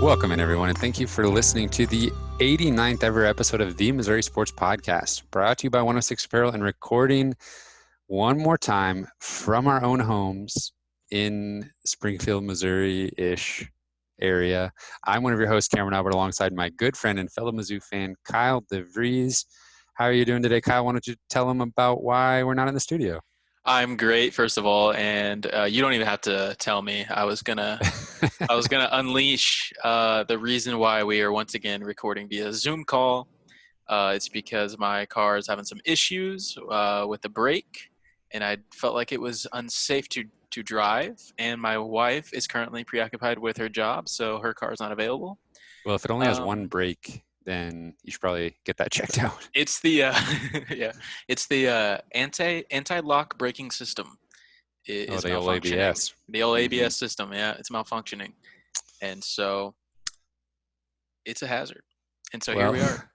Welcome in, everyone, and thank you for listening to the 89th ever episode of the Missouri Sports Podcast, brought to you by 106 Apparel and recording one more time from our own homes in Springfield, Missouri-ish area. I'm one of your hosts, Cameron Albert, alongside my good friend and fellow Mizzou fan, Kyle DeVries. How are you doing today, Kyle? Why don't you tell them about why we're not in the studio? I'm great, first of all, and you don't even have to tell me. I was gonna unleash the reason why we are once again recording via Zoom call. It's because my car is having some issues with the brake, and I felt like it was unsafe to drive. And my wife is currently preoccupied with her job, so her car is not available. Well, if it only has one brake, then you should probably get that checked out. It's the yeah, it's the anti-lock braking system is the old malfunctioning. ABS. The old ABS system, yeah, it's malfunctioning, and so it's a hazard. And so here we are.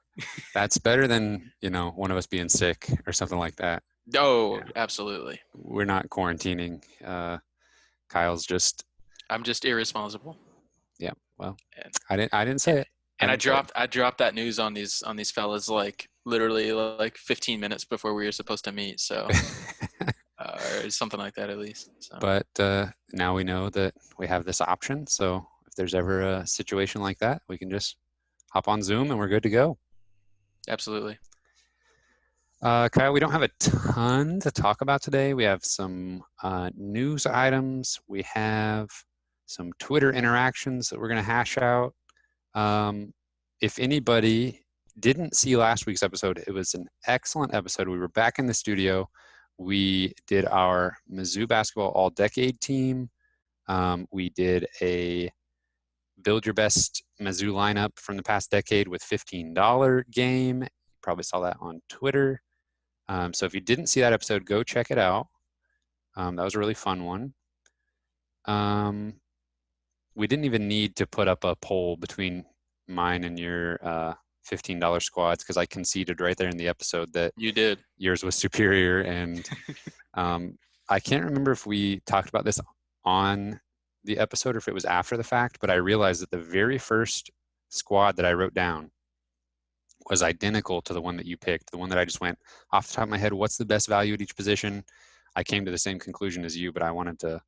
That's better than one of us being sick or something like that. Oh, yeah. Absolutely. We're not quarantining. I'm just irresponsible. Yeah. Well, I didn't say it. And I dropped that news on these fellas like literally like 15 minutes before we were supposed to meet. So, or something like that at least. So. But now we know that we have this option. So if there's ever a situation like that, we can just hop on Zoom and we're good to go. Absolutely. Kyle, we don't have a ton to talk about today. We have some news items. We have some Twitter interactions that we're going to hash out. If anybody didn't see last week's episode, it was an excellent episode. We were back in the studio. We did our Mizzou basketball all-decade team. We did a build your best Mizzou lineup from the past decade with $15 game. You probably saw that on Twitter. So if you didn't see that episode, go check it out. That was a really fun one. We didn't even need to put up a poll between mine and your $15 squads because I conceded right there in the episode that you did. Yours was superior. And I can't remember if we talked about this on the episode or if it was after the fact, but I realized that the very first squad that I wrote down was identical to the one that you picked, the one that I just went off the top of my head, what's the best value at each position? I came to the same conclusion as you, but I wanted to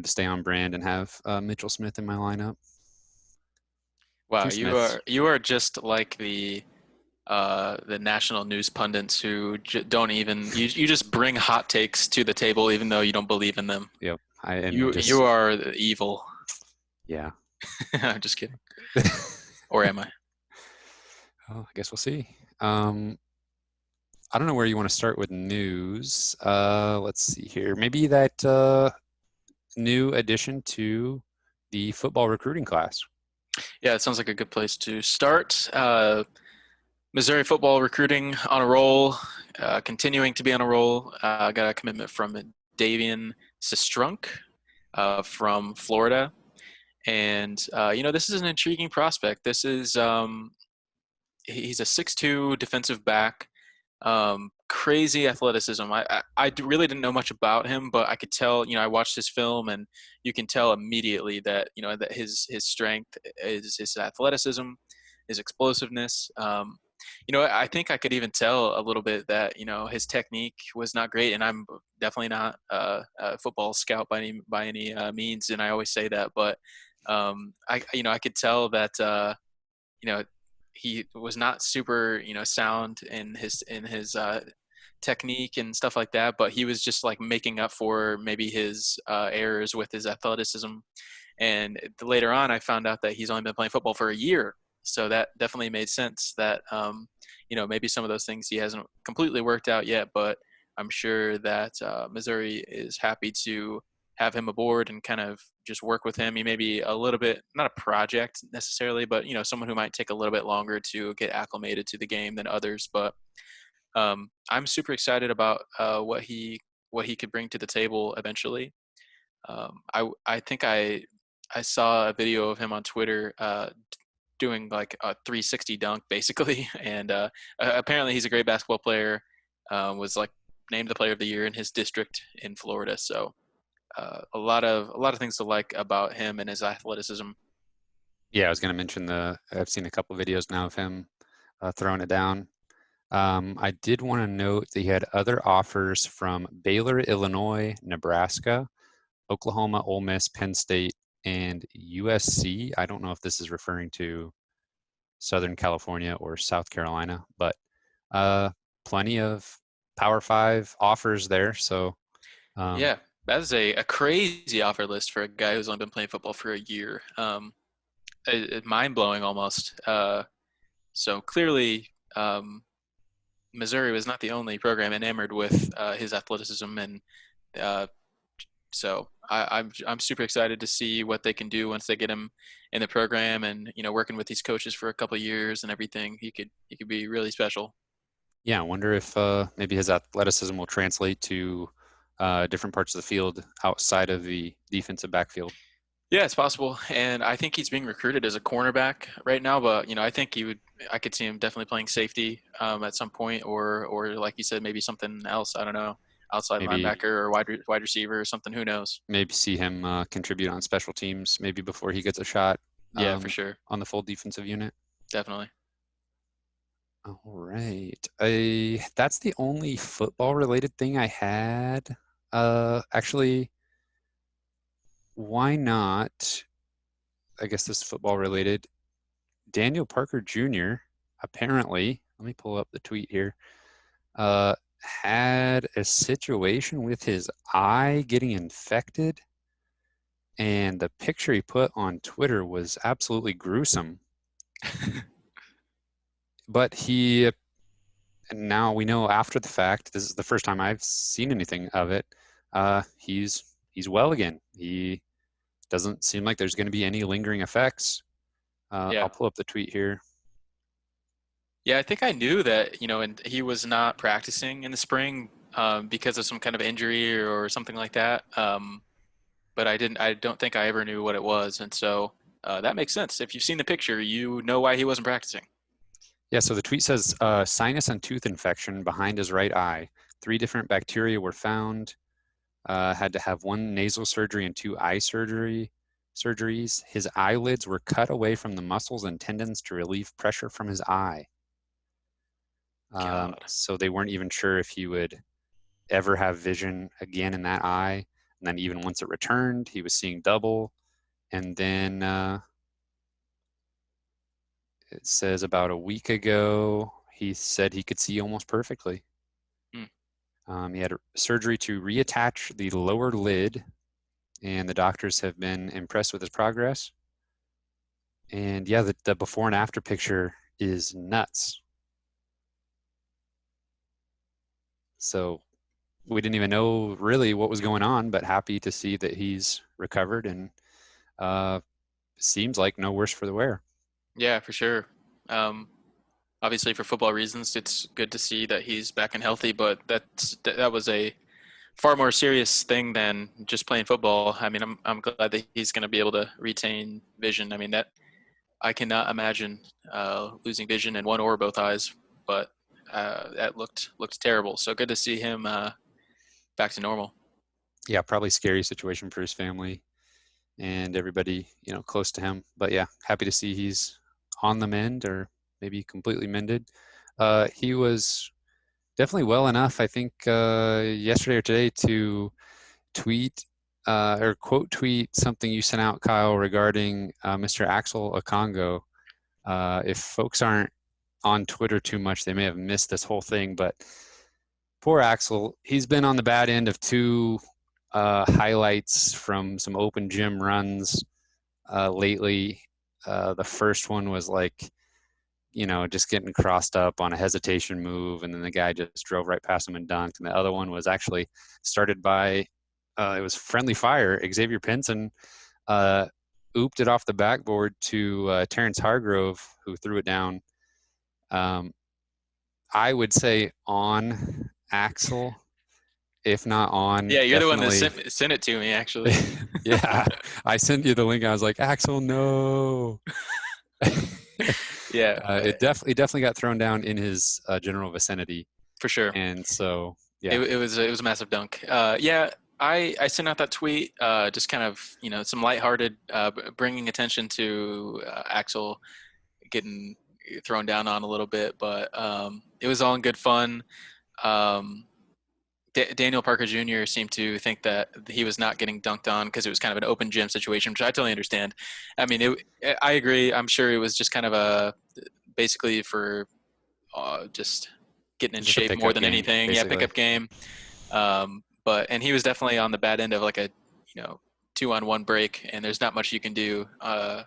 stay on brand and have Mitchell Smith in my lineup. Wow, you are just like the national news pundits who don't even you just bring hot takes to the table even though you don't believe in them. Yep, you are evil. Yeah, I'm just kidding. Or am I? Oh, I guess we'll see. I don't know where you want to start with news. Let's see here. Maybe that new addition to the football recruiting class. Yeah, it sounds like a good place to start. Missouri football recruiting on a roll, continuing to be on a roll. Got a commitment from Davian Sistrunk from Florida. And, this is an intriguing prospect. This is he's a 6'2" defensive back. Crazy athleticism. I really didn't know much about him, but I could tell, I watched his film and you can tell immediately that, that his strength is his athleticism, his explosiveness. I think I could even tell a little bit that, his technique was not great, and I'm definitely not a football scout by any means. And I always say that, but I could tell that, he was not super, sound in his technique and stuff like that, but he was just like making up for maybe his errors with his athleticism. And later on, I found out that he's only been playing football for a year. So that definitely made sense that, maybe some of those things he hasn't completely worked out yet, but I'm sure that Missouri is happy to have him aboard and kind of just work with him. He may be a little bit, not a project necessarily, but, someone who might take a little bit longer to get acclimated to the game than others. But I'm super excited about what he could bring to the table eventually. I think I saw a video of him on Twitter doing like a 360 dunk basically, and apparently he's a great basketball player. Was like named the player of the year in his district in Florida. So a lot of things to like about him and his athleticism. Yeah, I was going to mention I've seen a couple videos now of him throwing it down. I did want to note that he had other offers from Baylor, Illinois, Nebraska, Oklahoma, Ole Miss, Penn State, and USC. I don't know if this is referring to Southern California or South Carolina, but uh, plenty of Power Five offers there. So um, Yeah, that is a crazy offer list for a guy who's only been playing football for a year. Mind blowing almost. So clearly, Missouri was not the only program enamored with his athleticism, and uh, so I'm super excited to see what they can do once they get him in the program, and working with these coaches for a couple of years and everything. He could be really special. yeah, I wonder if maybe his athleticism will translate to different parts of the field outside of the defensive backfield. Yeah, it's possible, and I think he's being recruited as a cornerback right now. But I think he would. I could see him definitely playing safety at some point, or like you said, maybe something else. I don't know, outside Maybe linebacker or wide receiver or something. Who knows? maybe see him contribute on special teams maybe before he gets a shot Yeah, for sure, on the full defensive unit. definitely. All right. That's the only football related thing I had. Actually, why not? I guess this is football related. Daniel Parker Jr. apparently, let me pull up the tweet here, had a situation with his eye getting infected, and the picture he put on Twitter was absolutely gruesome. But and now we know after the fact, this is the first time I've seen anything of it. He's well again. He doesn't seem like there's going to be any lingering effects. I'll Yeah, pull up the tweet here. yeah. I think I knew that. And he was not practicing in the spring because of some kind of injury or something like that. But I didn't. I don't think I ever knew what it was, and so that makes sense. If you've seen the picture, you know why he wasn't practicing. Yeah, so the tweet says sinus and tooth infection behind his right eye. 3 different bacteria were found. Had to have 1 nasal surgery and 2 eye surgeries. His eyelids were cut away from the muscles and tendons to relieve pressure from his eye. God. So they weren't even sure if he would ever have vision again in that eye. And then even once it returned, he was seeing double. And then it says about a week ago, he said he could see almost perfectly. Hmm. He had surgery to reattach the lower lid, and the doctors have been impressed with his progress. And yeah, the before and after picture is nuts. So we didn't even know really what was going on, but happy to see that he's recovered and uh, seems like no worse for the wear. Yeah, for sure. Um, Obviously, for football reasons, it's good to see that he's back and healthy. But that was a far more serious thing than just playing football. I mean, I'm glad that he's going to be able to retain vision. I mean, that I cannot imagine losing vision in one or both eyes. But that looked terrible. So good to see him back to normal. Yeah, probably scary situation for his family and everybody, close to him. But yeah, happy to see he's on the mend or maybe completely mended. He was definitely well enough, I think, yesterday or today to tweet or quote tweet something you sent out, Kyle, regarding Mr. Axel Okongo. If folks aren't on Twitter too much, they may have missed this whole thing, but poor Axel, he's been on the bad end of 2 highlights from some open gym runs lately. The first one was like, just getting crossed up on a hesitation move, and then the guy just drove right past him and dunked. And the other one was actually started by, it was friendly fire. Xavier Pinson ooped it off the backboard to Terrence Hargrove, who threw it down. Um, I would say on Axel, if not on, Yeah, you're the one that definitely. sent it to me, actually. Yeah, I sent you the link. I was like, Axel, no. Yeah, It definitely got thrown down in his general vicinity, for sure. and so It, yeah, it was a massive dunk. Yeah, I sent out that tweet, just kind of, some lighthearted, bringing attention to Axel getting thrown down on a little bit, but it was all in good fun. Um, Daniel Parker Jr. seemed to think that he was not getting dunked on because it was kind of an open gym situation, which I totally understand. I mean, I agree. I'm sure it was just kind of basically for just getting in Just a shape more pickup than game, anything. Yeah, basically. pickup game. And he was definitely on the bad end of like a, 2-on-1 break, and there's not much you can do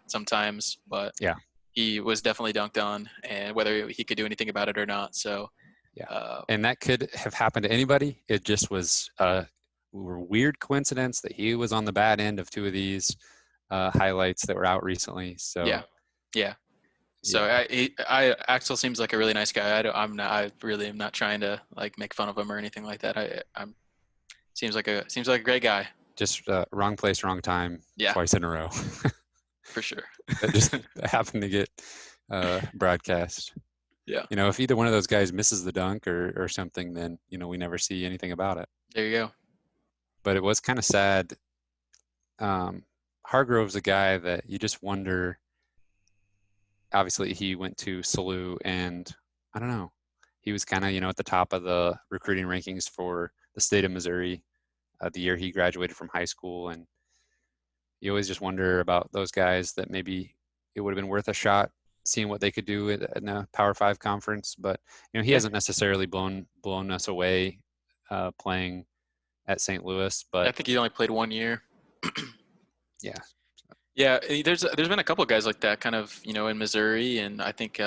sometimes, but Yeah, he was definitely dunked on, and whether he could do anything about it or not. So, yeah. uh, And that could have happened to anybody. It just was a weird coincidence that he was on the bad end of two of these highlights that were out recently. yeah, So yeah. So yeah, Axel seems like a really nice guy. I really am not trying to like make fun of him or anything like that. I'm seems like a great guy. just wrong place, wrong time, Yeah, twice in a row. for sure. That just happened to get broadcast. Yeah, If either one of those guys misses the dunk or something, then we never see anything about it. there you go. But it was kind of sad. Hargrove's a guy that you just wonder. Obviously, he went to SALU, and I don't know. He was kind of at the top of the recruiting rankings for the state of Missouri the year he graduated from high school, and you always just wonder about those guys that maybe it would have been worth a shot seeing what they could do in a Power Five conference. But he Yeah, hasn't necessarily blown us away playing at St. Louis. I But think he only played 1 year. yeah, Yeah, there's been a couple of guys like that, kind of, in Missouri, and I think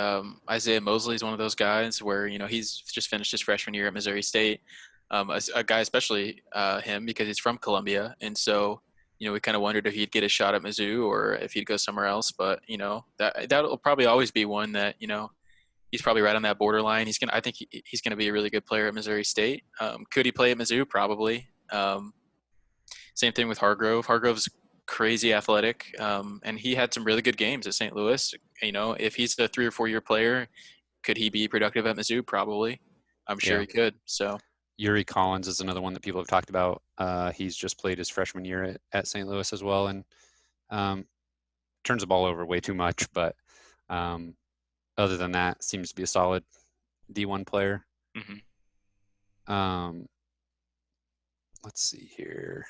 Isaiah Mosley is one of those guys where he's just finished his freshman year at Missouri State. A guy, especially him, because he's from Columbia, and so we kind of wondered if he'd get a shot at Mizzou or if he'd go somewhere else. But that'll probably always be one that he's probably right on that borderline. I think he's gonna be a really good player at Missouri State. Could he play at Mizzou? Probably. Same thing with Hargrove. Hargrove's crazy athletic, and he had some really good games at St. Louis. If he's a 3 or 4 year player, could he be productive at Mizzou? Probably. I'm sure yeah. he could. So Yuri Collins is another one that people have talked about. He's just played his freshman year at St. Louis as well, and um, turns the ball over way too much. But other than that, seems to be a solid D1 player. mhm. Um, let's see here.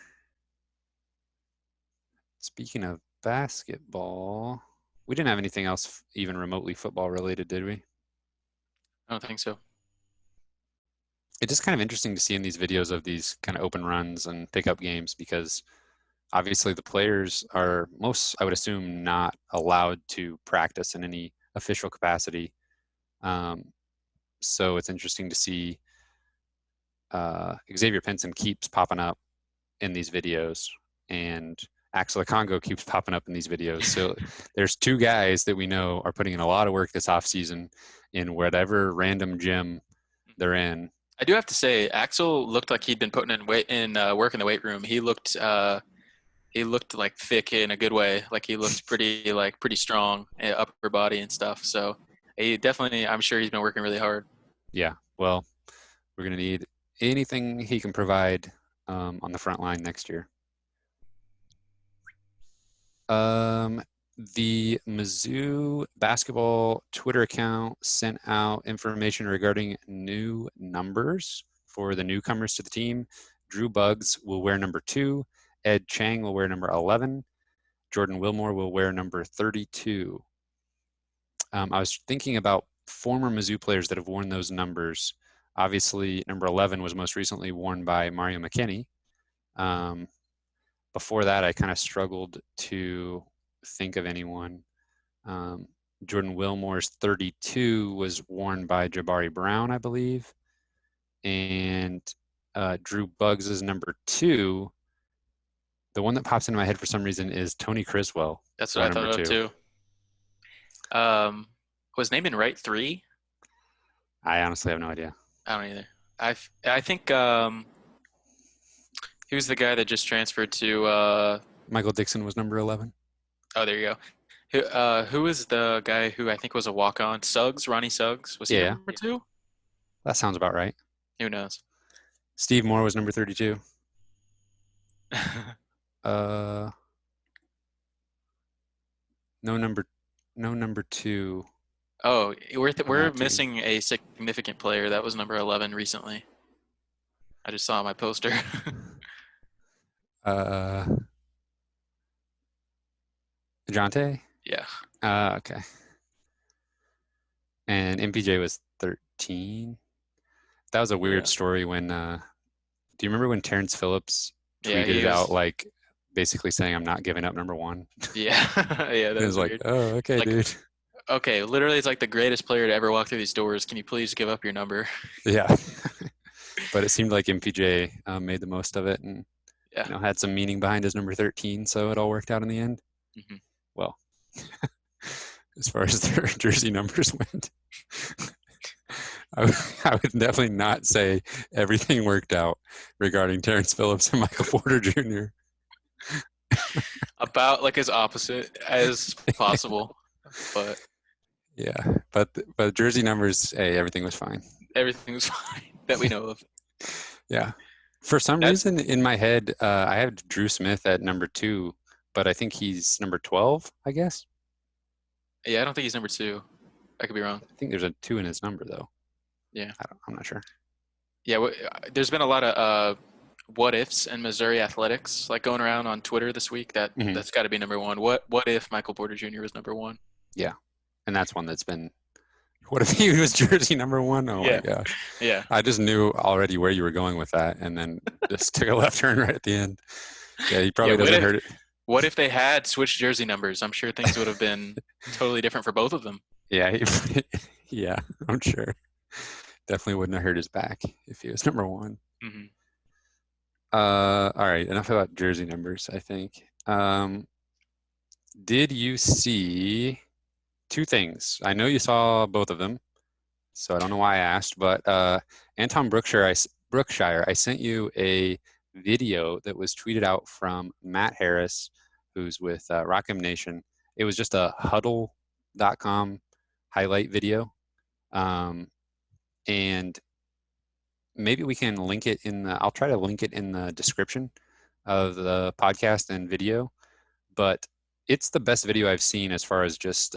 Speaking of basketball, we didn't have anything else even remotely football related, did we? I don't think so. It's just kind of interesting to see in these videos of these kind of open runs and pickup games because obviously the players are most, I would assume, not allowed to practice in any official capacity. So it's interesting to see Xavier Pinson keeps popping up in these videos, and Axel Congo keeps popping up in these videos. So there's two guys that we know are putting in a lot of work this offseason in whatever random gym they're in. I do have to say, Axel looked like he'd been putting in work in the weight room. He looked like thick in a good way. Like he looked pretty strong, upper body and stuff. So he definitely, I'm sure he's been working really hard. Yeah, well, we're going to need anything he can provide on the front line next year. The Mizzou basketball Twitter account sent out information regarding new numbers for the newcomers to the team. Drew Buggs will wear number 2. Ed Chang will wear number 11. Jordan Wilmore will wear number 32. I was thinking about former Mizzou players that have worn those numbers. Obviously, number 11 was most recently worn by Mario McKinney. Before that, I kind of struggled to think of anyone. Jordan Wilmore's 32 was worn by Jabari Brown, I believe. And Drew Buggs' number 2, the one that pops into my head for some reason is Tony Criswell. That's what Wore I number thought of 2. too. Was Naaman Wright 3? I honestly have no idea. I don't either. I think he was the guy that just transferred to. Michael Dixon was number 11. Oh, there you go. Who was the guy who I think was a walk-on? Suggs, Ronnie Suggs. Was he Yeah, number 2? that sounds about right. Who knows? Steve Moore was number 32. Uh, no number, no number 2 Oh, on we're that team. missing a significant player. That was number 11 recently. I just saw my poster. Uh, DeJounte? Yeah. Okay. And MPJ was 13. That was a weird Yeah. story when, do you remember when Terrence Phillips Yeah, tweeted he it out, was like basically saying, I'm not giving up number 1? yeah. Yeah, that It was was like, weird. oh, okay, Like, dude. okay, literally it's like the greatest player to ever walk through these doors. Can you please give up your number? Yeah. But it seemed like MPJ made the most of it and, Yeah. had some meaning behind his number 13. So it all worked out in the end. Hmm. Well, as far as their jersey numbers went, I would definitely not say everything worked out regarding Terrence Phillips and Michael Porter Jr. About like as opposite as possible, but Yeah, but jersey numbers, hey, everything was fine. everything was fine that we know of. Yeah, for some That reason in my head, I have Drew Smith at number 2, but I think he's number 12. I guess. yeah, I don't think he's number two. I could be wrong. I think there's a 2 in his number though. Yeah. I'm not sure. Yeah, there's been a lot of what ifs in Missouri athletics like going around on Twitter this week. Hmm. That's got to be number one. What if Michael Porter Jr. was number one? Yeah, and that's one that's been. What if he was jersey number 1? Oh my Yeah, gosh. yeah, I just knew already where you were going with that, and then just took a left turn right at the end. Yeah, he yeah. probably doesn't hurt it. What if they had switched jersey numbers? I'm sure things would have been totally different for both of them. Yeah, yeah, I'm sure. Definitely wouldn't have hurt his back if he was number 1. Hmm. All right, enough about jersey numbers, I think. Did you see 2 things? I know you saw both of them, so I don't know why I asked, but Anton Brookshire, I sent you a video that was tweeted out from Matt Harris, who's with Rockham Nation. It was just a huddle.com highlight video. And maybe we can link it I'll try to link it in the description of the podcast and video, but it's the best video I've seen as far as just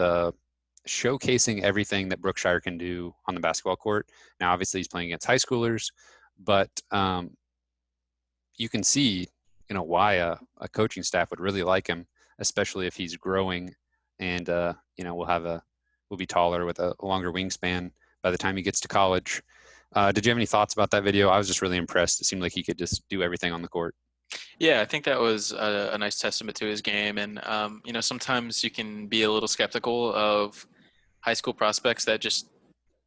showcasing everything that Brookshire can do on the basketball court. Now, obviously, he's playing against high schoolers, but you can see, why a coaching staff would really like him, especially if he's growing and, will be taller with a longer wingspan by the time he gets to college. Did you have any thoughts about that video? I was just really impressed. It seemed like he could just do everything on the court. Yeah, I think that was a nice testament to his game, and sometimes you can be a little skeptical of high school prospects that just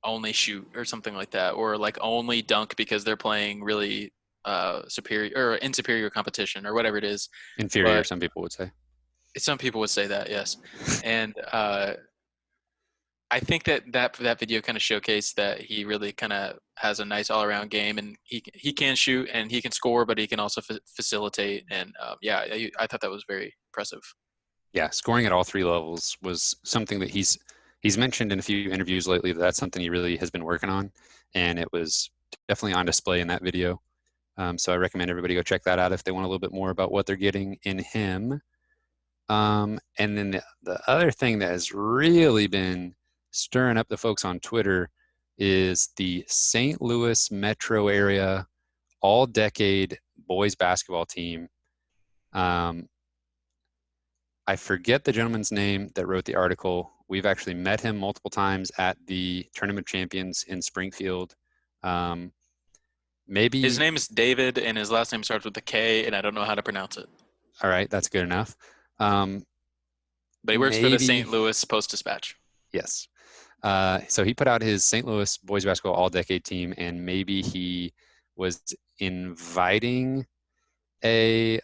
only shoot or something like that, or like only dunk because they're playing really superior or inferior competition or whatever it is. Inferior, But some people would say. some people would say that, yes. And I think that video kind of showcased that he really kind of has a nice all around game, and he can shoot and he can score, but he can also facilitate. And yeah, I thought that was very impressive. Yeah, scoring at all 3 levels was something that he's mentioned in a few interviews lately. That's something he really has been working on, and it was definitely on display in that video. So I recommend everybody go check that out if they want a little bit more about what they're getting in him. And then the other thing that has really been stirring up the folks on Twitter is the St. Louis metro area all-decade boys basketball team. I forget the gentleman's name that wrote the article. We've actually met him multiple times at the Tournament of Champions in Springfield. His Maybe, name is David, and his last name starts with a K, and I don't know how to pronounce it. all right, that's good enough. But he works for the St. Maybe, Louis Post-Dispatch. yes. So he put out his St. Louis boys basketball all-decade team, and maybe he was inviting a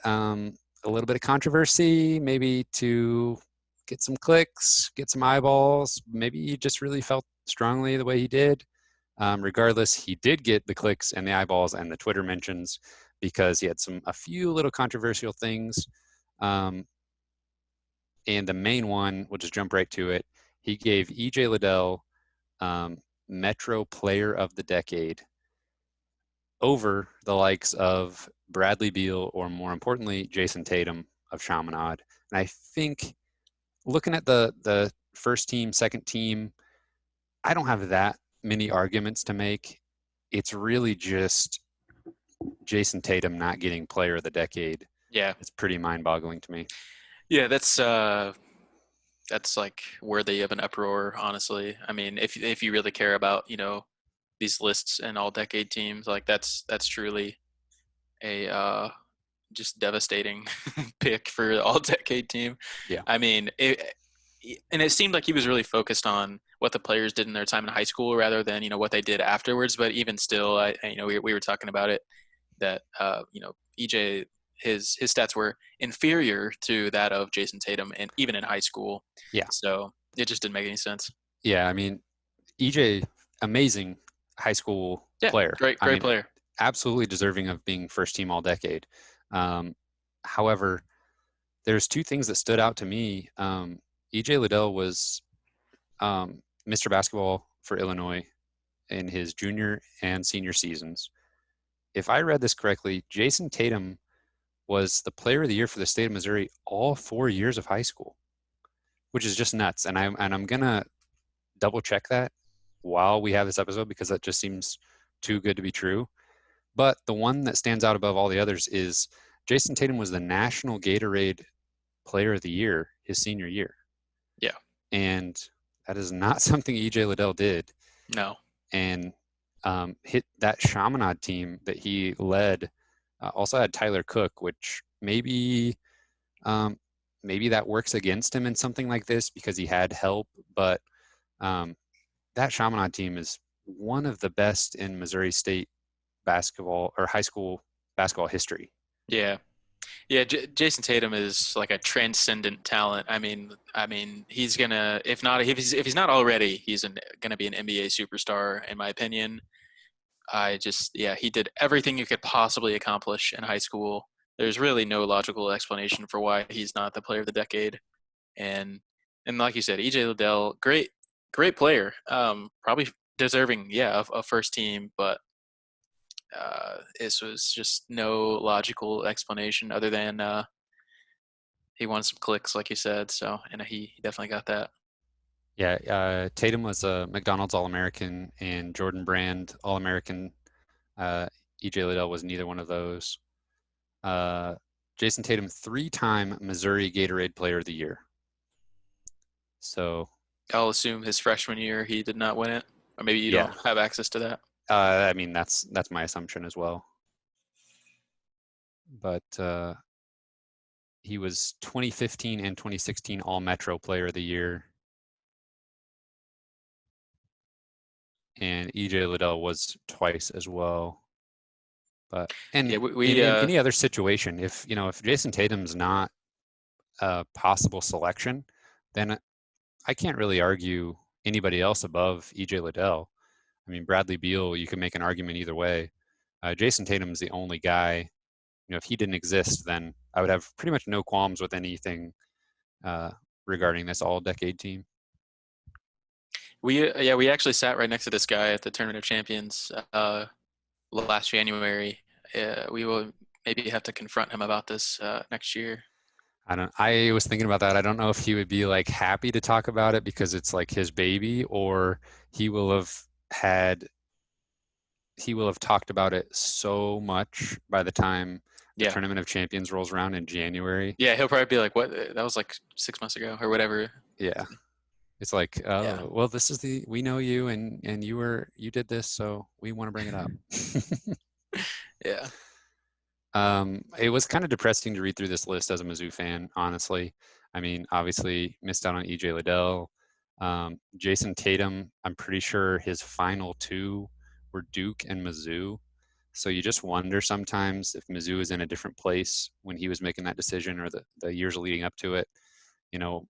little bit of controversy, maybe to get some clicks, get some eyeballs. Maybe he just really felt strongly the way he did. Regardless, he did get the clicks and the eyeballs and the Twitter mentions because he had a few little controversial things. And the main one, we'll just jump right to it. He gave EJ Liddell Metro Player of the Decade over the likes of Bradley Beal, or more importantly, Jason Tatum of Chaminade. And I think looking at the first team, second team, I don't have that many arguments to make. It's really just Jason Tatum not getting player of the decade. Yeah. It's pretty mind-boggling to me. Yeah, that's like worthy of an uproar, honestly. I mean, if you really care about, these lists and all decade teams, like that's truly a just devastating pick for the all decade team. Yeah. I mean, and it seemed like he was really focused on what the players did in their time in high school rather than, what they did afterwards. But even still, we were talking about it that, EJ, his stats were inferior to that of Jason Tatum, and even in high school. Yeah. So it just didn't make any sense. Yeah. I mean, EJ, amazing high school Yeah, player. I great mean, player. absolutely deserving of being first team all decade. However, there's two things that stood out to me. EJ Liddell was Mr. Basketball for Illinois in his junior and senior seasons. If I read this correctly, Jason Tatum was the player of the year for the state of Missouri all 4 years of high school, which is just nuts. And I'm gonna double check that while we have this episode because that just seems too good to be true. But the one that stands out above all the others is Jason Tatum was the National Gatorade Player of the Year his senior year. Yeah. And that is not something EJ Liddell did. No. And hit that Chaminade team that he led. Also had Tyler Cook, which maybe that works against him in something like this because he had help. But that Chaminade team is one of the best in Missouri State basketball or high school basketball history. Yeah. Yeah, Jason Tatum is like a transcendent talent. I mean, he's gonna, if he's not already, he's gonna be an NBA superstar, in my opinion. Yeah, he did everything you could possibly accomplish in high school. There's really no logical explanation for why he's not the player of the decade. And and like you said, EJ Liddell, great player. Probably deserving, yeah, of first team, but this was just no logical explanation other than he wanted some clicks, like you said. So, and he definitely got that. Yeah, Tatum was a McDonald's All-American and Jordan Brand All-American. EJ Liddell was neither one of those. Uh, Jason Tatum, three-time Missouri Gatorade Player of the Year. So, I'll assume his freshman year he did not win it, or maybe you yeah, don't have access to that. I mean that's my assumption as well. But he was 2015 and 2016 All Metro Player of the Year, and EJ Liddell was twice as well. But Yeah, and in any other situation, if Jason Tatum's not a possible selection, then I can't really argue anybody else above EJ Liddell. I mean, Bradley Beal, you can make an argument either way. Jason Tatum's the only guy. If he didn't exist, then I would have pretty much no qualms with anything uh, regarding this all-decade team. we actually sat right next to this guy at the Tournament of Champions last January. We will maybe have to confront him about this next year. I was thinking about that. I don't know if he would be like happy to talk about it because it's like his baby, or he will have had he will have talked about it so much by the time the Yeah, Tournament of Champions rolls around in January. yeah, he'll probably be like, "What? That was like 6 months ago, or whatever." Yeah. It's like, Yeah, oh, well, we know you and you did this, so we want to bring it up. yeah, It was kind of depressing to read through this list as a Mizzou fan, honestly. I mean, obviously missed out on EJ Liddell. Jason Tatum, I'm pretty sure his final two were Duke and Mizzou. So you just wonder sometimes if Mizzou is in a different place when he was making that decision or the years leading up to it. You know,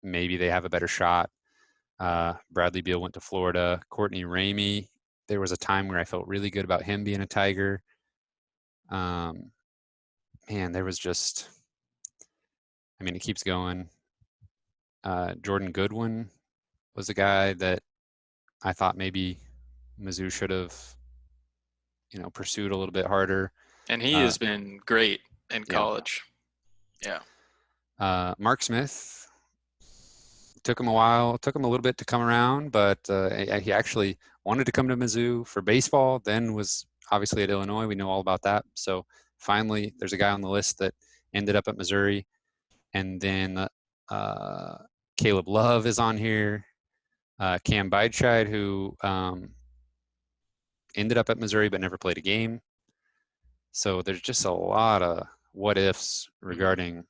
maybe they have a better shot. Bradley Beal went to Florida. Courtney Ramey, there was a time where I felt really good about him being a Tiger. Um, Man, there was just, I mean, it keeps going. Jordan Goodwin was a guy that I thought maybe Mizzou should have pursued a little bit harder. And he Uh, has been great in yeah. college. Yeah. Mark Smith took him a while, took him a little bit to come around, but he actually wanted to come to Mizzou for baseball, then was obviously at Illinois. We know all about that. So finally, there's a guy on the list that ended up at Missouri. And then Caleb Love is on here. Cam Beidscheid, who ended up at Missouri but never played a game. So there's just a lot of what ifs Mm-hmm. regarding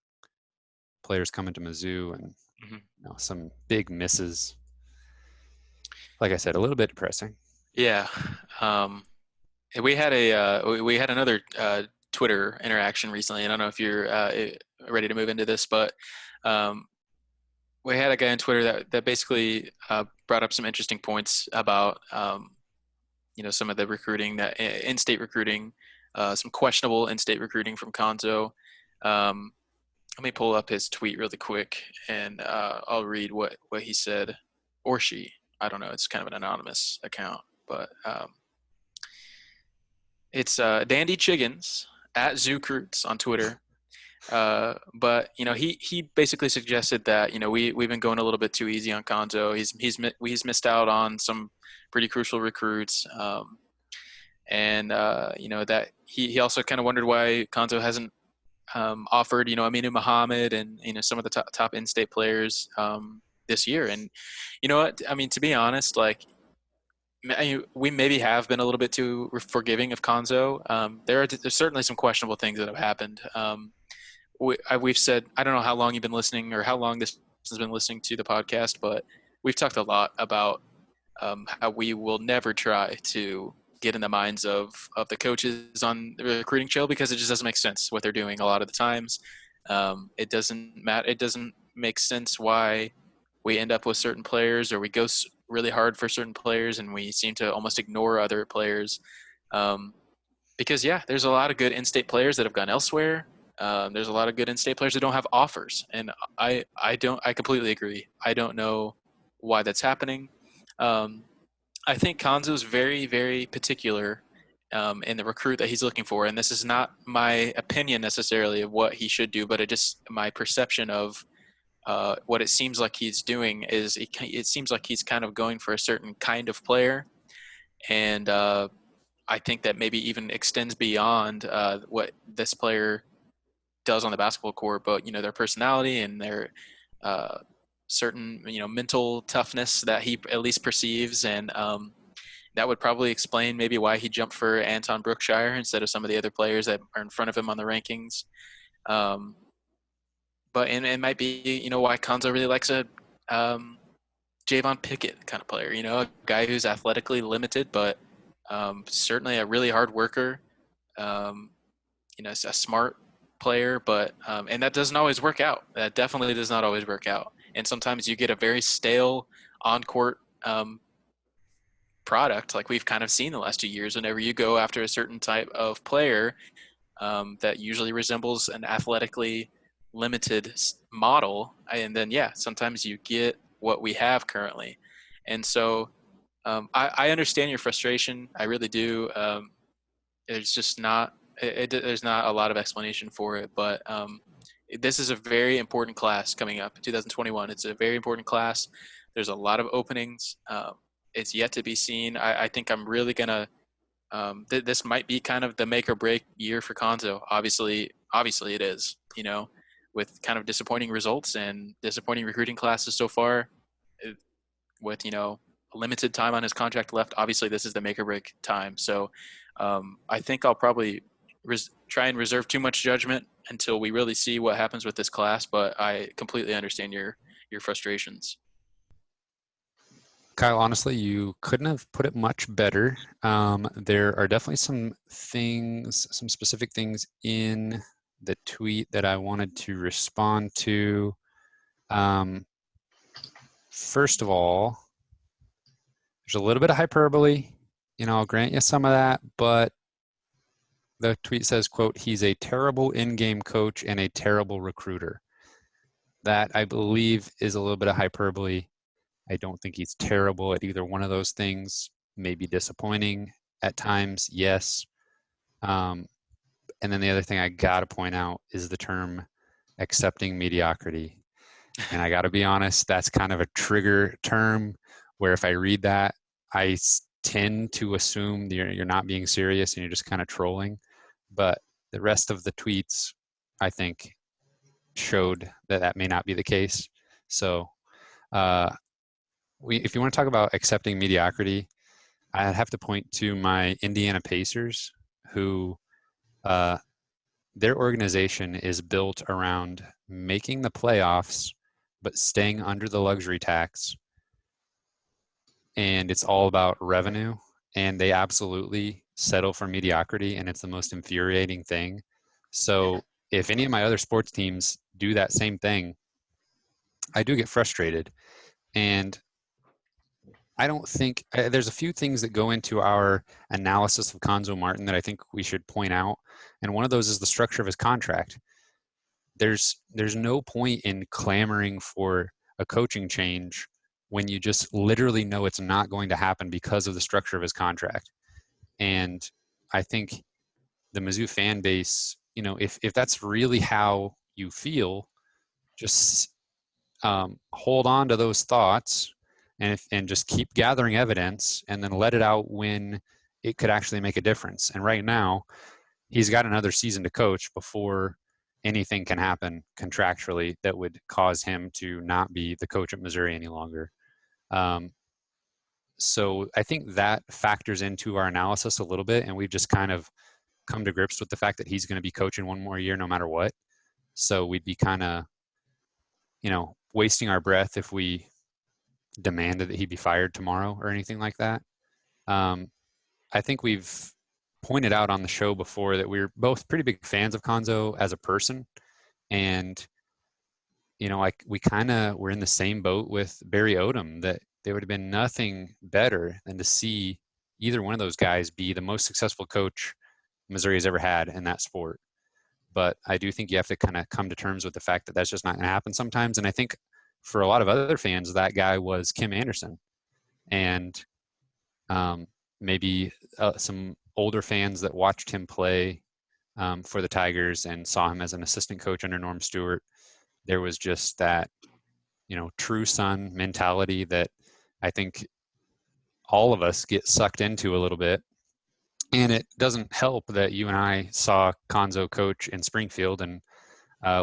players coming to Mizzou and Mm-hmm. some big misses. Like I said, a little bit depressing. Yeah. Um, we had another Twitter interaction recently. I don't know if you're ready to move into this, but um, we had a guy on Twitter that basically brought up some interesting points about some of the recruiting that in-state recruiting, some questionable in-state recruiting from Konzo. Um, Let me pull up his tweet really quick, and I'll read what he said, or she. I don't know. It's kind of an anonymous account, but it's Dandy Chiggins at ZooCroots on Twitter. But he basically suggested that we've been going a little bit too easy on Konzo. He's missed out on some pretty crucial recruits, and that he also kind of wondered why Konzo hasn't offered Aminu Muhammad and some of the top in-state players this year. And you know what? I mean, to be honest, like we maybe have been a little bit too forgiving of Konzo. There's certainly some questionable things that have happened. We've said, I don't know how long you've been listening or how long this has been listening to the podcast, but we've talked a lot about how we will never try to get in the minds of the coaches on the recruiting trail because it just doesn't make sense what they're doing a lot of the times. It doesn't matter. It doesn't make sense why we end up with certain players or we go really hard for certain players and we seem to almost ignore other players. Because there's a lot of good in-state players that have gone elsewhere. There's a lot of good in-state players that don't have offers, and I completely agree. I don't know why that's happening. Um, I think Konzo's very, very particular in the recruit that he's looking for, and this is not my opinion necessarily of what he should do, but it just my perception of what it seems like he's doing is it seems like he's kind of going for a certain kind of player, and I think that maybe even extends beyond what this player does on the basketball court, but their personality and their certain mental toughness that he at least perceives, and that would probably explain maybe why he jumped for Anton Brookshire instead of some of the other players that are in front of him on the rankings. Um, but it might be why Konzo really likes a Javon Pickett kind of player, a guy who's athletically limited, but certainly a really hard worker. Um, a smart player, but and that doesn't always work out. That definitely does not always work out. And sometimes you get a very stale on-court product, like we've kind of seen the last 2 years. Whenever you go after a certain type of player that usually resembles an athletically limited model, and then sometimes you get what we have currently. And so I understand your frustration. I really do. It's just not there's not a lot of explanation for it, but this is a very important class coming up, 2021. It's a very important class. There's a lot of openings. It's yet to be seen. I think I'm really gonna. This might be kind of the make or break year for Konzo. Obviously it is. With kind of disappointing results and disappointing recruiting classes so far, with limited time on his contract left. Obviously, this is the make or break time. So I think I'll probably try and reserve too much judgment until we really see what happens with this class. But I completely understand your frustrations. Kyle, honestly, you couldn't have put it much better. There are definitely some things, some specific things in the tweet that I wanted to respond to. First of all, there's a little bit of hyperbole. I'll grant you some of that, but the tweet says, quote, "He's a terrible in-game coach and a terrible recruiter." That, I believe, is a little bit of hyperbole. I don't think he's terrible at either one of those things. Maybe disappointing at times, yes. Um, and then the other thing I got to point out is the term accepting mediocrity. And I got to be honest, that's kind of a trigger term where if I read that, I tend to assume you're not being serious and you're just kind of trolling. But the rest of the tweets, I think, showed that that may not be the case. So, uh, if you want to talk about accepting mediocrity, I have to point to my Indiana Pacers, who uh, their organization is built around making the playoffs, but staying under the luxury tax. And it's all about revenue. And they absolutely settle for mediocrity. And it's the most infuriating thing. So if any of my other sports teams do that same thing, I do get frustrated. And I don't think there's a few things that go into our analysis of Conzo Martin that I think we should point out. And one of those is the structure of his contract. There's no point in clamoring for a coaching change when you just literally know it's not going to happen because of the structure of his contract. And I think the Mizzou fan base, if that's really how you feel, just hold on to those thoughts and just keep gathering evidence and then let it out when it could actually make a difference. And right now, he's got another season to coach before anything can happen contractually that would cause him to not be the coach at Missouri any longer. Um, so I think that factors into our analysis a little bit, and we've just kind of come to grips with the fact that he's going to be coaching one more year no matter what. So we'd be kind of, wasting our breath if we demanded that he be fired tomorrow or anything like that. I think we've pointed out on the show before that we're both pretty big fans of Conzo as a person. And, like we kind of were in the same boat with Barry Odom, that there would have been nothing better than to see either one of those guys be the most successful coach Missouri has ever had in that sport. But I do think you have to kind of come to terms with the fact that that's just not going to happen sometimes. And I think for a lot of other fans, that guy was Kim Anderson. And maybe some older fans that watched him play for the Tigers and saw him as an assistant coach under Norm Stewart, there was just that, true son mentality that I think all of us get sucked into a little bit. And it doesn't help that you and I saw Conzo coach in Springfield and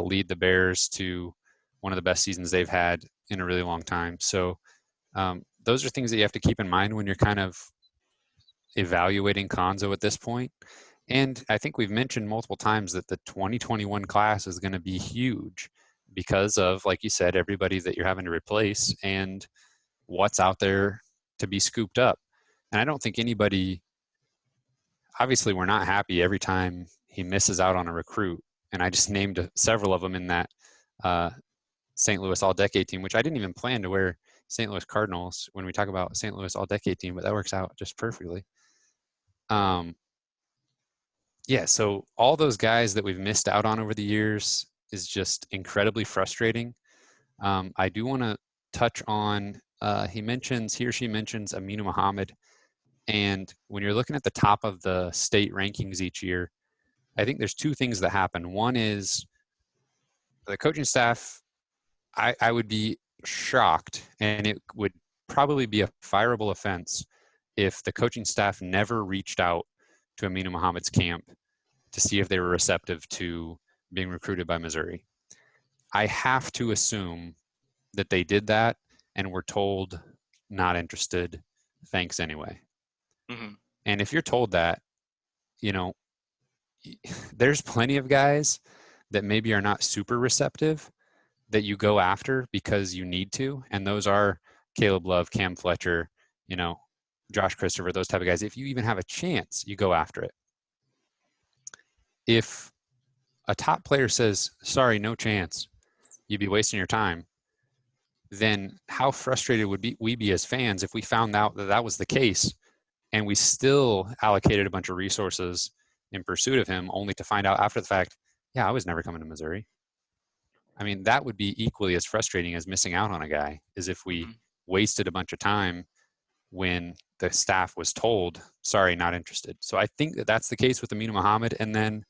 lead the Bears to one of the best seasons they've had in a really long time. So those are things that you have to keep in mind when you're kind of evaluating Conzo at this point. And I think we've mentioned multiple times that the 2021 class is going to be huge because of, like you said, everybody that you're having to replace and what's out there to be scooped up. And I don't think anybody, obviously we're not happy every time he misses out on a recruit. And I just named several of them in that St. Louis All-Decade team, which I didn't even plan to wear St. Louis Cardinals when we talk about St. Louis All-Decade team, but that works out just perfectly. Yeah, so all those guys that we've missed out on over the years is just incredibly frustrating. I do want to touch on, he or she mentions Aminu Muhammad. And when you're looking at the top of the state rankings each year, I think there's two things that happen. One is the coaching staff, I would be shocked, and it would probably be a fireable offense if the coaching staff never reached out to Aminu Muhammad's camp to see if they were receptive to being recruited by Missouri. I have to assume that they did that and were told not interested, thanks anyway. Mm-hmm. And if you're told that, there's plenty of guys that maybe are not super receptive that you go after because you need to. And those are Caleb Love, Cam Fletcher, Josh Christopher, those type of guys. If you even have a chance, you go after it. If a top player says, sorry, no chance, you'd be wasting your time, then how frustrated would we be as fans if we found out that that was the case and we still allocated a bunch of resources in pursuit of him only to find out after the fact, yeah, I was never coming to Missouri. I mean, that would be equally as frustrating as missing out on a guy, as if we wasted a bunch of time when the staff was told, sorry, not interested. So I think that that's the case with Aminu Mohammed. And then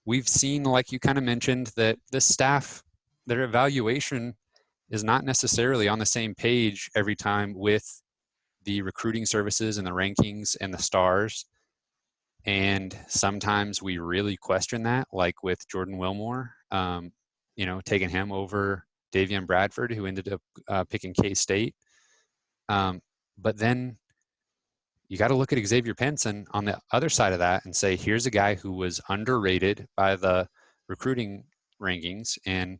we've seen, like you kind of mentioned, that the staff, their evaluation is not necessarily on the same page every time with the recruiting services and the rankings and the stars. And sometimes we really question that, like with Jordan Wilmore, taking him over Davion Bradford, who ended up picking K-State. But then you got to look at Xavier Pinson on the other side of that and say, here's a guy who was underrated by the recruiting rankings, and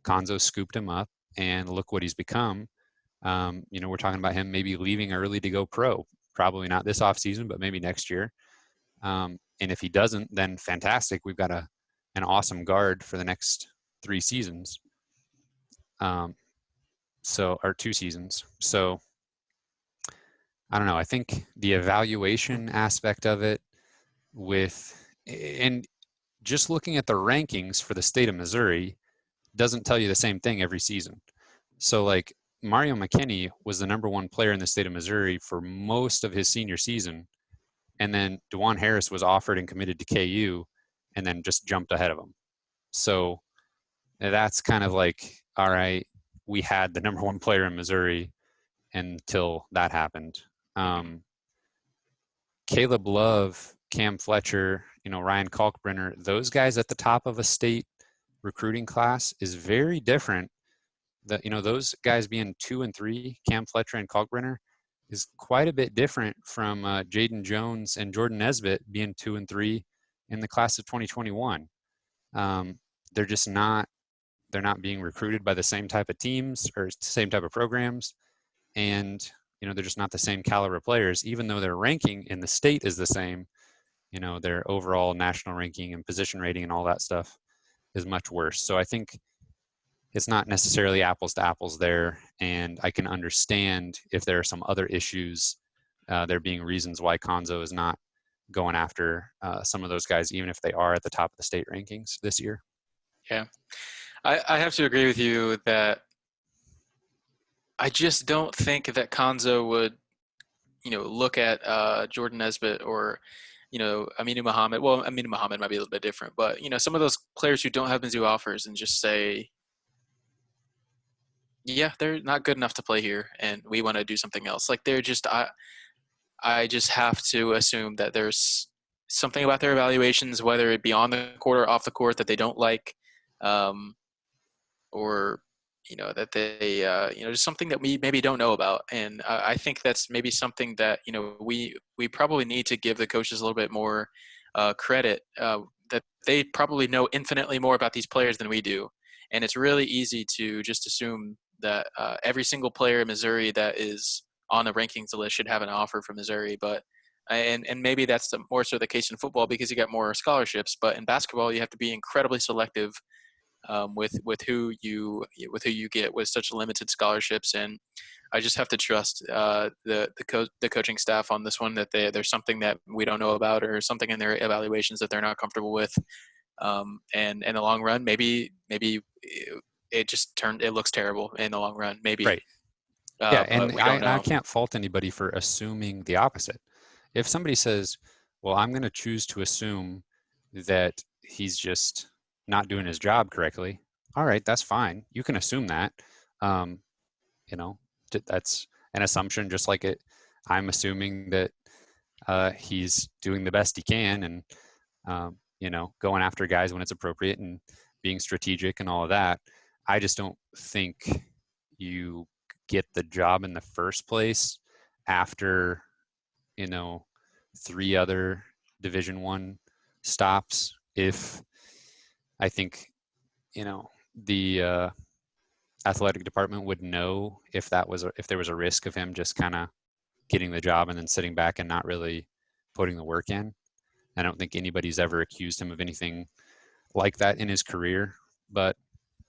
Konzo scooped him up, and look what he's become. We're talking about him maybe leaving early to go pro. Probably not this offseason, but maybe next year. And if he doesn't, then fantastic. We've got an awesome guard for the next 3 seasons. Or 2 seasons. So I don't know. I think the evaluation aspect of it and just looking at the rankings for the state of Missouri doesn't tell you the same thing every season. So like Mario McKinney was the number 1 player in the state of Missouri for most of his senior season. And then DeJuan Harris was offered and committed to KU and then just jumped ahead of him. So that's kind of like, all right, we had the number 1 player in Missouri until that happened. Caleb Love, Cam Fletcher, Ryan Kalkbrenner, those guys at the top of a state recruiting class is very different. Those guys being 2 and 3, Cam Fletcher and Kalkbrenner, is quite a bit different from Jaden Jones and Jordan Nesbitt being 2 and 3 in the class of 2021. They're just not being recruited by the same type of teams or same type of programs. And, they're just not the same caliber players, even though their ranking in the state is the same. Their overall national ranking and position rating and all that stuff is much worse. So I think it's not necessarily apples to apples there. And I can understand if there are some other issues, there being reasons why Konzo is not going after some of those guys, even if they are at the top of the state rankings this year. Yeah. I have to agree with you that I just don't think that Konzo would, look at Jordan Nesbitt or, Aminu Mohammed. Well, Aminu Mohammed might be a little bit different, but, some of those players who don't have Mizzou offers and just say, yeah, they're not good enough to play here and we want to do something else. Like they're just, I just have to assume that there's something about their evaluations, whether it be on the court or off the court, that they don't like, or that they just something that we maybe don't know about. And I think that's maybe something that we probably need to give the coaches a little bit more credit, that they probably know infinitely more about these players than we do. And it's really easy to just assume that every single player in Missouri that is on the rankings list should have an offer from Missouri. But and maybe that's more so the case in football because you got more scholarships. But in basketball, you have to be incredibly selective with who you get with such limited scholarships. And I just have to trust the coaching staff on this one, that there's something that we don't know about or something in their evaluations that they're not comfortable with. And in the long run, maybe it looks terrible in the long run, maybe. Right. Yeah, and we don't know. I can't fault anybody for assuming the opposite. If somebody says, well, I'm going to choose to assume that he's just not doing his job correctly, all right, that's fine. You can assume that. That's an assumption, just like I'm assuming that he's doing the best he can and, going after guys when it's appropriate and being strategic and all of that. I just don't think you get the job in the first place after 3 other Division I stops. If I think the athletic department would know if there was a risk of him just kind of getting the job and then sitting back and not really putting the work in. I don't think anybody's ever accused him of anything like that in his career. But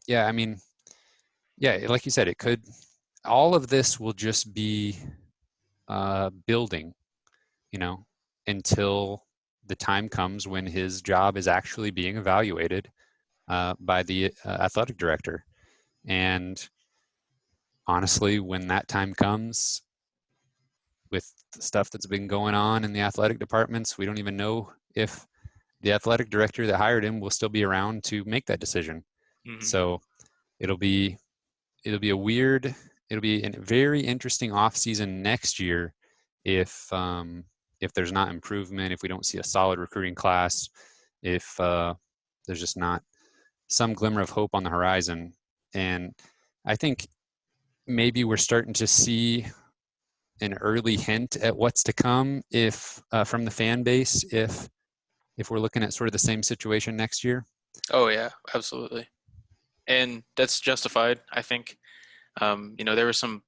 yeah, I mean, yeah, like you said, all of this will just be building, until the time comes when his job is actually being evaluated by the athletic director. And honestly, when that time comes, with the stuff that's been going on in the athletic departments, we don't even know if the athletic director that hired him will still be around to make that decision. Mm-hmm. So it'll be a very interesting off season next year if there's not improvement, if we don't see a solid recruiting class, if there's just not some glimmer of hope on the horizon. And I think maybe we're starting to see an early hint at what's to come if from the fan base if we're looking at sort of the same situation next year. Oh yeah, absolutely, and that's justified. I think there were some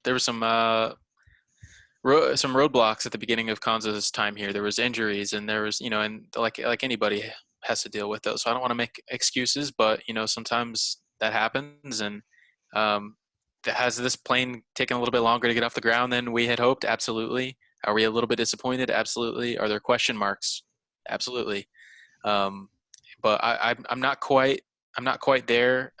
roadblocks at the beginning of Konza's time here. There was injuries, and there was and like anybody has to deal with those. So I don't want to make excuses, but sometimes that happens, and has this plane taken a little bit longer to get off the ground than we had hoped? Absolutely. Are we a little bit disappointed? Absolutely. Are there question marks? Absolutely. Um, but I'm not quite there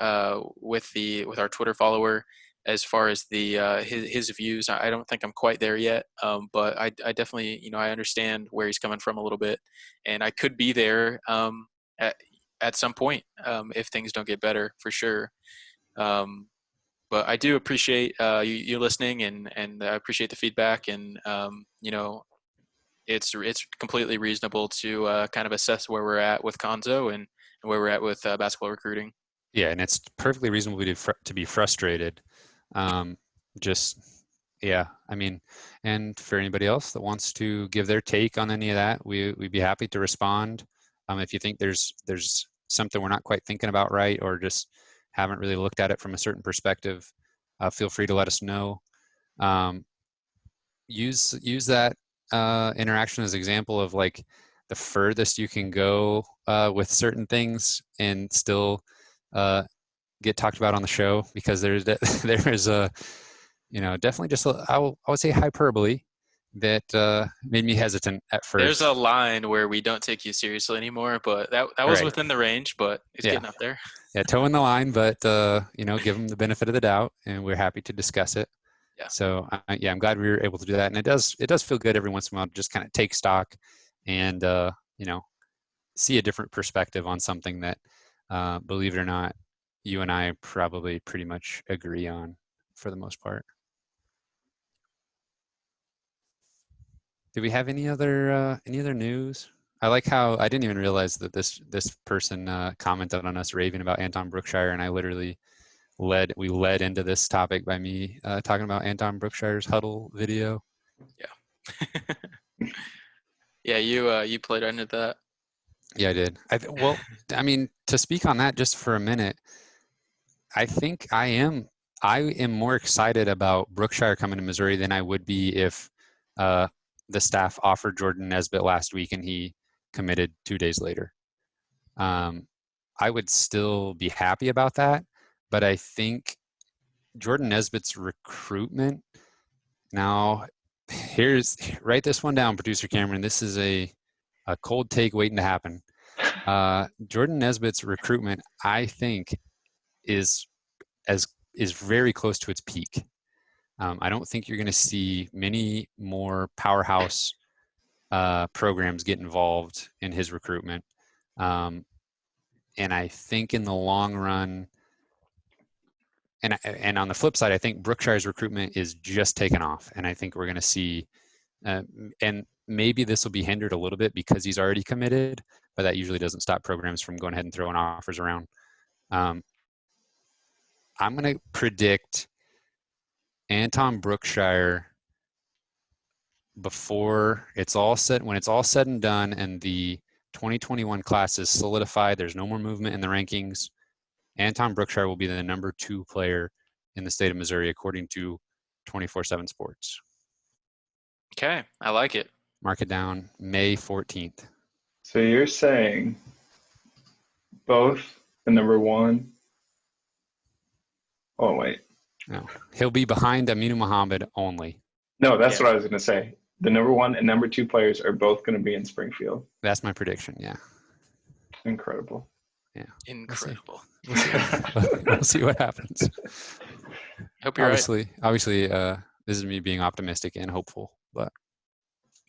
with our Twitter follower as far as the his views. I don't think I'm quite there yet. But I definitely I understand where he's coming from a little bit, and I could be there at some point if things don't get better for sure. But I do appreciate you listening, and I appreciate the feedback, and it's completely reasonable to kind of assess where we're at with Konzo and where we're at with basketball recruiting. Yeah, and it's perfectly reasonable to be frustrated. Just yeah, I mean, and for anybody else that wants to give their take on any of that, we'd be happy to respond. If you think there's something we're not quite thinking about right, or just haven't really looked at it from a certain perspective, feel free to let us know. Use that interaction as an example of like the furthest you can go with certain things and still get talked about on the show, because there's a definitely just I would say hyperbole that made me hesitant at first. There's a line where we don't take you seriously anymore, but that was right. within the range, but it's getting up there. Yeah, toeing the line, but give them the benefit of the doubt, and we're happy to discuss it. Yeah. So yeah, I'm glad we were able to do that, and it does feel good every once in a while to just kind of take stock and see a different perspective on something that, believe it or not, you and I probably pretty much agree on for the most part. Do we have any other news? I like how I didn't even realize that this person commented on us raving about Anton Brookshire, and I literally we led into this topic by me talking about Anton Brookshire's huddle video. Yeah. Yeah, you played right into that. Yeah, I did. I mean, to speak on that just for a minute, I think I am more excited about Brookshire coming to Missouri than I would be if the staff offered Jordan Nesbitt last week and he committed 2 days later. I would still be happy about that, but I think Jordan Nesbitt's recruitment. Now, write this one down, producer Cameron. This is a cold take waiting to happen. Jordan Nesbitt's recruitment, I think, is very close to its peak. I don't think you're going to see many more powerhouse programs get involved in his recruitment. And I think in the long run, and on the flip side, I think Brookshire's recruitment is just taken off. And I think we're going to see, and maybe this will be hindered a little bit because he's already committed, but that usually doesn't stop programs from going ahead and throwing offers around. I'm going to predict Anton Brookshire when it's all said and done and the 2021 class is solidified, there's no more movement in the rankings, Anton Brookshire will be the number 2 player in the state of Missouri, according to 24/7 Sports. Okay, I like it. Mark it down, May 14th. So you're saying both the number 1. Oh, wait. No, he'll be behind Aminu Muhammad only. No, that's what I was going to say. The number 1 and number 2 players are both going to be in Springfield. That's my prediction, yeah. Incredible. Yeah. Incredible. We'll see what happens. Hope you're right. Obviously, this is me being optimistic and hopeful, but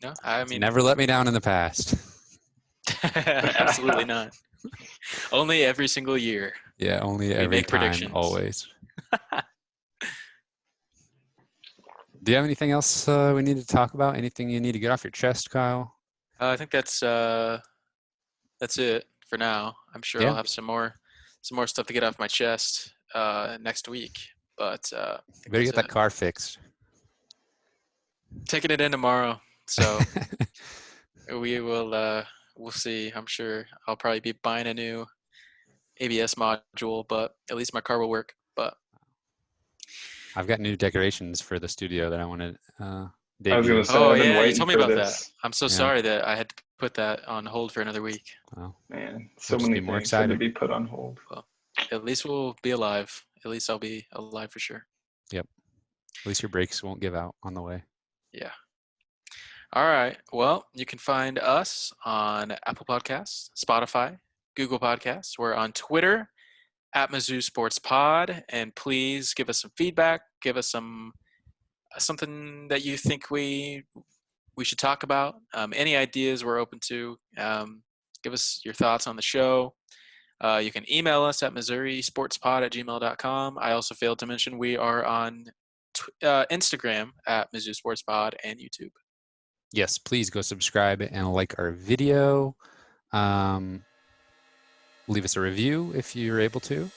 No, I It's mean, never let me down in the past. absolutely not. Only every single year. Yeah, only We every make time, predictions. always. Do you have anything else we need to talk about? Anything you need to get off your chest, Kyle? I think that's it for now. I'm sure Yeah. I'll have some more stuff to get off my chest next week. But I think Better that's get that it. car fixed. Taking it in tomorrow, so we will. We'll see. I'm sure I'll probably be buying a new ABS module, but at least my car will work. But I've got new decorations for the studio that I wanted. I was gonna Debut. say oh I've been yeah, you waiting told me for about that. this. I'm so Yeah. sorry that I had to put that on hold for another week. Well, Man, We'll so just many be more things had to excited. be put on hold. Well, at least we'll be alive. At least I'll be alive for sure. Yep. At least your brakes won't give out on the way. Yeah. All right. Well, you can find us on Apple Podcasts, Spotify, Google Podcasts. We're on Twitter at Mizzou Sports Pod, and please give us some feedback. Give us something that you think we should talk about. Any ideas we're open to. Give us your thoughts on the show. You can email us at MissouriSportsPod@gmail.com. I also failed to mention we are on Instagram at Mizzou Sports Pod and YouTube. Yes, please go subscribe and like our video. Leave us a review if you're able to.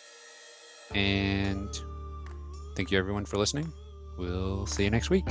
And thank you everyone for listening. We'll see you next week.